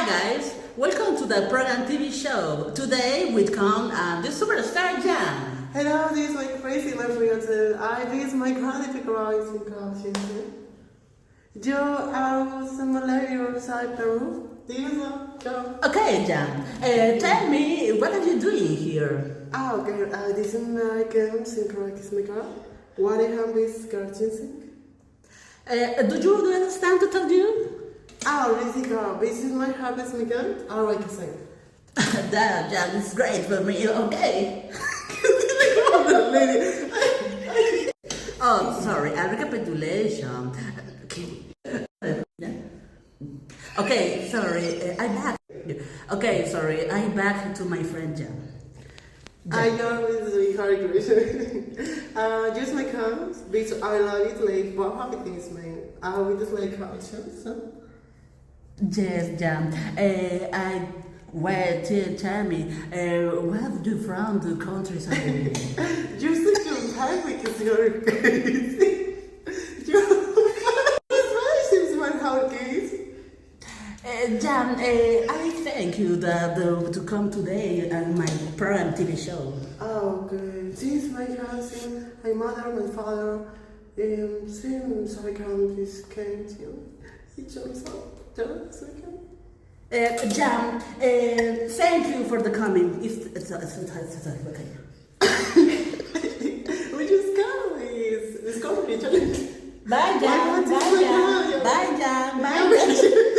Hi guys, welcome to the program TV show. Today with Con and the superstar Jan. Hello, this is my crazy life real. I visit my grandfather in California. Yo hago Malaria side Peru. Do you know? Okay, Jan, tell me what are you doing here? Okay, this is my game synchronism. What I have is cartoon. Do you understand to tell you? Really girl, this is my habits weekend. I like to sing. That Jan is great for me. Okay. Oh, sorry. A recapitulation. Okay, sorry. I'm back. Okay, sorry. I'm back to my friend Jan. I always do hard question. Just my comments because I love it. Like what happy things, man. I will just like cultures. Yes, Jan. Tell me, where do you from the countryside? You're such a bad because you're crazy. You're seems one how it is. Jan, I thank you to come today on my program TV show. Oh, good. Since my cousin, my mother, my father, since I come this came to you, it jumps up. Just okay. Jan, thank you for the coming. It's okay. We just come, it's complicated. Bye, Jan. Bye, Jan. Bye, Jan. Bye, Jan.